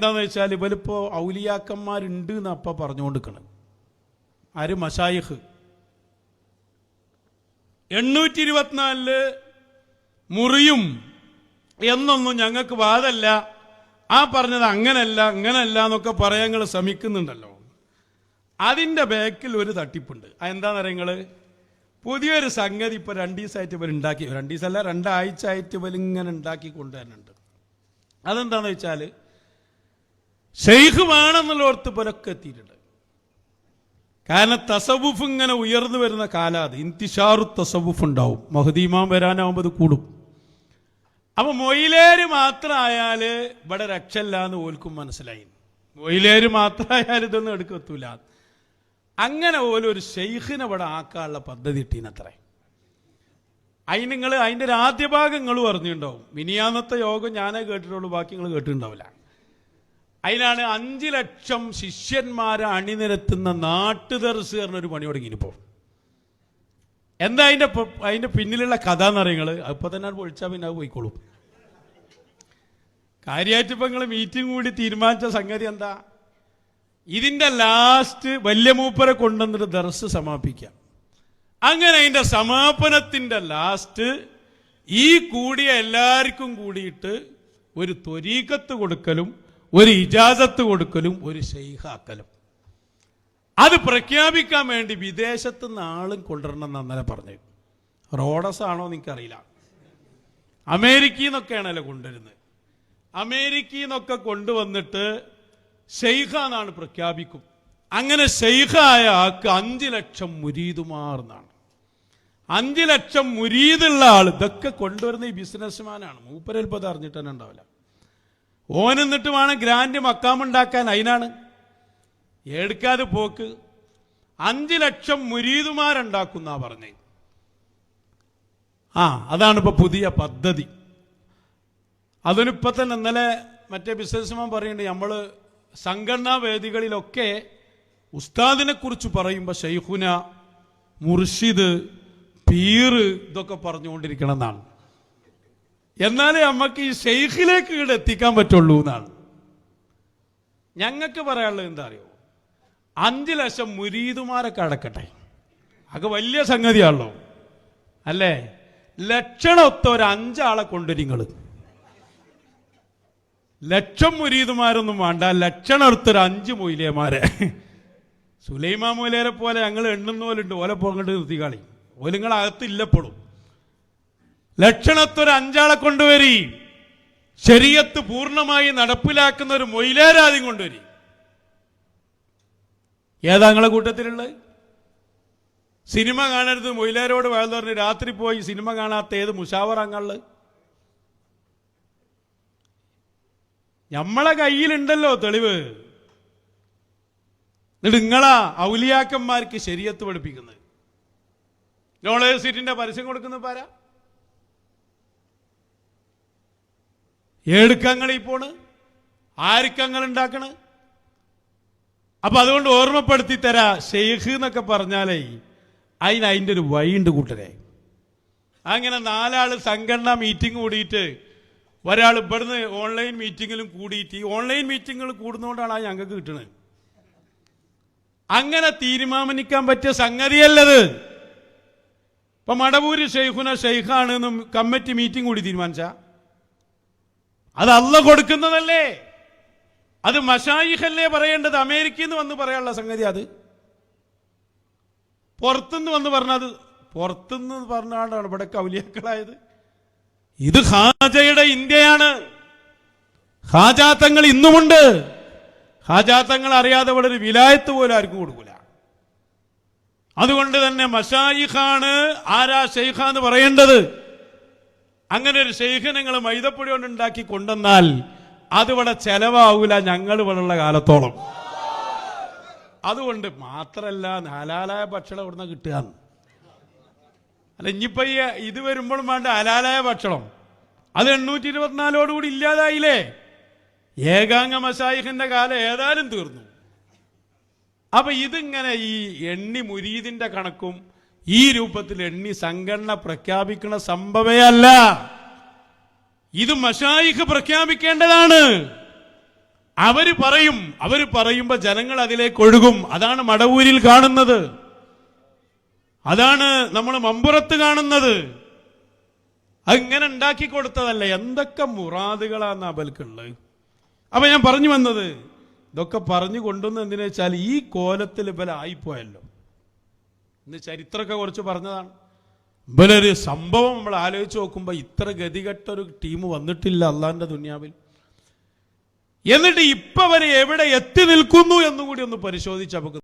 എന്താണെന്ന് വെച്ചാൽ ഇവലിപ്പോൾ ഔലിയാക്കന്മാരുണ്ട് എന്ന് അപ്പം പറഞ്ഞുകൊണ്ടിരിക്കണം. ആര്? മശായിഖ്. 824 മുറിയും എന്നൊന്നും ഞങ്ങൾക്ക് വാദമല്ല. ആ പറഞ്ഞത് അങ്ങനല്ല എന്നൊക്കെ പറയാൻ നിങ്ങൾ ശ്രമിക്കുന്നുണ്ടല്ലോ. അതിൻ്റെ ബാക്കിൽ ഒരു തട്ടിപ്പുണ്ട്. അതെന്താണെന്ന് അറിയുങ്ങൾ? പുതിയൊരു സംഗതി ഇപ്പോൾ 2 ദിവസമായിട്ട് ഇവർ ഉണ്ടാക്കി, 2 ദിവസമല്ല 2 ആഴ്ച ആയിട്ട് ഇവരിങ്ങനെ ഉണ്ടാക്കി കൊണ്ടുവരുന്നുണ്ട്. അതെന്താണെന്ന് വെച്ചാൽ ഷെയ്ഖ് വേണമെന്നുള്ളോർത്ത് പുലക്കെ എത്തിയിട്ടുണ്ട്. കാരണം തസവുഫ് ഇങ്ങനെ ഉയർന്നു വരുന്ന കാലാത് ഇന്തിഷാറു തസവുഫ് ഉണ്ടാവും. മഹ്ദി ഇമാം വരാനാവുമ്പോൾ അത് കൂടും. അപ്പൊ മൊയിലേര് മാത്രമായാൽ ഇവിടെ രക്ഷല്ല എന്ന് ഓൽക്കും മനസ്സിലായി. മൊയിലേര് മാത്രമായാൽ ഇതൊന്നും എടുക്കത്തൂല. അങ്ങനെ പോലും ഒരു ഷെയ്ഖിനെ ഇവിടെ ആക്കാനുള്ള പദ്ധതി ഇട്ടീനത്രേ. അതിൻ്റെ ഒരു ആദ്യ ഭാഗം നിങ്ങൾ പറഞ്ഞിട്ടുണ്ടാവും. മിനിയാന്നത്തെ യോഗം ഞാനേ കേട്ടിട്ടുള്ളൂ, ബാക്കി നിങ്ങൾ കേട്ടിട്ടുണ്ടാവില്ല. അതിനാണ് 5 ലക്ഷം ശിഷ്യന്മാരെ അണിനിരത്തുന്ന നാട്ടുദർസ് പറഞ്ഞൊരു പണി തുടങ്ങിയിപ്പോൾ. എന്താ അതിന്റെ പിന്നിലുള്ള കഥ എന്ന് പറയുന്നത്? അപ്പൊ തന്നെ പൊളിച്ചാൽ പിന്നെ അത് പോയിക്കോളും. കാര്യമായിട്ട് ഇപ്പൊ നിങ്ങൾ മീറ്റിംഗ് കൂടി തീരുമാനിച്ച സംഗതി എന്താ? ഇതിന്റെ ലാസ്റ്റ് വലിയ മൂപ്പരെ കൊണ്ടുവന്നിട്ട് ദർസ് സമാപിക്കാം. അങ്ങനെ അതിന്റെ സമാപനത്തിന്റെ ലാസ്റ്റ് ഈ കൂടിയ എല്ലാവർക്കും കൂടിയിട്ട് ഒരു ത്വരീഖത്ത് കൊടുക്കലും ഒരു ഇജാസത്ത് കൊടുക്കലും ഒരു ശൈഖാക്കലും. അത് പ്രഖ്യാപിക്കാൻ വേണ്ടി വിദേശത്ത് നിന്ന് ആളും കൊണ്ടുവരണം എന്ന് അന്നലെ പറഞ്ഞു. റോഡസ് ആണോ എനിക്കറിയില്ല. അമേരിക്കയിൽ നിന്നൊക്കെയാണല്ലോ കൊണ്ടുവരുന്നത്. അമേരിക്കയിൽ നിന്നൊക്കെ കൊണ്ടുവന്നിട്ട് ഷെയ്ഖാന്നാണ് പ്രഖ്യാപിക്കും. അങ്ങനെ ഷെയ്ഖായ ആൾക്ക് 5 ലക്ഷം മുരീദുമാർ എന്നാണ്. 5 ലക്ഷം മുരീദുള്ള ആൾ ഇതൊക്കെ കൊണ്ടുവരുന്ന ഈ ബിസിനസ്മാനാണ്. മൂപ്പരൽപ്പത് അറിഞ്ഞിട്ട് തന്നെ ഉണ്ടാവില്ല. ഓനെന്നിട്ട് വേണം ഗ്രാൻഡ് മക്കാമുണ്ടാക്കാൻ. അതിനാണ് എടുക്കാതെ പോക്ക്. 5 ലക്ഷം മുരീദുമാരുണ്ടാക്കുന്ന പറഞ്ഞേ. അതാണ് ഇപ്പൊ പുതിയ പദ്ധതി. അതിനിപ്പോ തന്നെ ഇന്നലെ മറ്റേ ബിസിനസ്മാൻ പറയുന്നുണ്ട്, നമ്മള് സംഘടനാ വേദികളിലൊക്കെ ഉസ്താദിനെ കുറിച്ച് പറയുമ്പോ ഷെയ്ഖുന, മുർഷിദ്, പീർ ഇതൊക്കെ പറഞ്ഞുകൊണ്ടിരിക്കണം എന്നാണ്. എന്നാലേ നമുക്ക് ഈ ഷെയ്ഖിലേക്ക് ഇവിടെ എത്തിക്കാൻ പറ്റുള്ളൂ എന്നാണ് ഞങ്ങൾക്ക് പറയാനുള്ളത്. എന്താ അറിയോ? 5 ലക്ഷം മുരീദുമാരൊക്കെ അടക്കട്ടെ. അതൊക്കെ വലിയ സംഗതിയാണല്ലോ അല്ലേ? ലക്ഷണമൊത്ത ഒരു 5 ആളെ കൊണ്ടുവരിങ്ങൾ. ലക്ഷം മുരീദുമാരൊന്നും വേണ്ട, ലക്ഷണമൊത്തൊരു 5 മൊയിലേമാരെ. സുലൈമാൻ മൊയിലേരെ പോലെ ഞങ്ങൾ എണ്ണുന്ന പോലെ ഉണ്ട്. ഓലെ പോകണ്ട് നിർത്തിക്കാളി. ഓലിങ്ങളകത്തില്ലപ്പോഴും ലക്ഷണത്തൊരു 5 ആളെ കൊണ്ടുവരി. ശരീഅത്ത് പൂർണ്ണമായി നടപ്പിലാക്കുന്ന ഒരു മൊയിലേരാദ്യം കൊണ്ടുവരി. ഏതാ നിങ്ങളെ കൂട്ടത്തിലുള്ളത്? സിനിമ കാണരുത് മൊയിലേരോട് വേദ പറഞ്ഞ് രാത്രി പോയി സിനിമ കാണാത്ത ഏത് മുഷാവറങ്ങളുള്ളത്? നമ്മളെ കയ്യിലുണ്ടല്ലോ തെളിവ്. എന്നിട്ട് നിങ്ങളാ ഔലിയാക്കന്മാർക്ക് ശരീഅത്ത് പഠിപ്പിക്കുന്നത്. നോളേജ് സീറ്റിന്റെ പരസ്യം കൊടുക്കുന്ന പാരാ? ഏടുക്കങ്ങളിൽ പോണ്, ആർക്കങ്ങൾ ഉണ്ടാക്കണ്. അപ്പൊ അതുകൊണ്ട് ഓർമ്മപ്പെടുത്തി തരാ, ഷെയ്ഖ് എന്നൊക്കെ പറഞ്ഞാലേ അതിൻ്റെ ഒരു വഴിയുണ്ട് കൂട്ടരെ. അങ്ങനെ 4 ആള് സംഘടനാ മീറ്റിംഗ് കൂടിയിട്ട് ഒരാൾ ഇവിടുന്ന് ഓൺലൈൻ മീറ്റിങ്ങിലും കൂടിയിട്ട്, ഈ ഓൺലൈൻ മീറ്റിങ്ങുകൾ കൂടുന്നതുകൊണ്ടാണ് ഞങ്ങൾക്ക് കിട്ടുന്നത്. അങ്ങനെ തീരുമാനിക്കാൻ പറ്റിയ സംഗതിയല്ലത്. ഇപ്പൊ മടവൂര് ഷെയ്ഖുന ഷെയ്ഖാണ് എന്നും കമ്മിറ്റി മീറ്റിംഗ് കൂടി തീരുമാനിച്ച അത് അല്ലാഹ് കൊടുക്കുന്നതല്ലേ? അത് മശായിഖല്ലേ പറയേണ്ടത്? അമേരിക്കയിൽ നിന്ന് വന്ന് പറയാനുള്ള സംഗതി അത്. പുറത്തുനിന്ന് വന്ന് പറഞ്ഞത്, പുറത്തുനിന്ന് പറഞ്ഞാണ് ഇവിടെ ഔലിയാക്കളായത്. ഇത് ഖാജയുടെ ഇന്ത്യയാണ്. ഖാജാത്തങ്ങൾ ഇന്നുമുണ്ട്. ഖാജാത്തങ്ങൾ അറിയാതെ ഇവിടെ ഒരു വിലായത്ത് പോലും ആർക്കും കൊടുക്കൂല. അതുകൊണ്ട് തന്നെ മശായിഖാണ്. ആരാ ഷെയ്ഖാന്ന് പറയേണ്ടത്? അങ്ങനെ ഒരു ഷെയ്ഖ് നിങ്ങൾ മൈദപ്പൊടി കൊണ്ട് ഉണ്ടാക്കി കൊണ്ടുവന്നാൽ അതിവിടെ ചെലവാവൂല ഞങ്ങൾ ഇവിടെയുള്ള കാലത്തോളം. അതുകൊണ്ട് മാത്രല്ല ഹലാലായ ഭക്ഷണം ഇവിടുന്ന് കിട്ടുക. അല്ല, ഇനിയിപ്പോ ഇത് വരുമ്പോഴും വേണ്ട ഹലാലായ ഭക്ഷണം. അത് 824 ഇല്ലാതായില്ലേ? ഏകാംഗ മശായിഖിന്റെ കാലം ഏതായാലും തീർന്നു. അപ്പൊ ഇതിങ്ങനെ ഈ എണ്ണി മുരീദിന്റെ കണക്കും ഈ രൂപത്തിൽ എണ്ണി സംഘടന പ്രഖ്യാപിക്കുന്ന സംഭവമേ അല്ല. ഇത് മശായിഖ് പ്രഖ്യാപിക്കേണ്ടതാണ്. അവര് പറയുമ്പോ ജനങ്ങൾ അതിലേക്ക് ഒഴുകും. അതാണ് മടവൂരിൽ കാണുന്നത്, അതാണ് നമ്മൾ മമ്പുറത്ത് കാണുന്നത്. അങ്ങനെ ഉണ്ടാക്കി കൊടുത്തതല്ല. എന്തൊക്കെ മുറാദുകളാണ് അബൽക്കുള്ളത്. അപ്പൊ ഞാൻ പറഞ്ഞു വന്നത്, ഇതൊക്കെ പറഞ്ഞു കൊണ്ടുവന്ന് എന്തിനാ വെച്ചാൽ ഈ കോലത്തിൽ ഇവലായിപ്പോയല്ലോ. ഇന്ന് ചരിത്രമൊക്കെ കുറച്ച് പറഞ്ഞതാണ്. ഇവലൊരു സംഭവം നമ്മൾ ആലോചിച്ച് നോക്കുമ്പോ ഇത്ര ഗതികെട്ടൊരു ടീം വന്നിട്ടില്ല അള്ളാന്റെ ദുനിയാവിൽ. എന്നിട്ട് ഇപ്പൊ വരെ എവിടെ എത്തി നിൽക്കുന്നു എന്നുകൂടി ഒന്ന് പരിശോധിച്ച് നമുക്ക്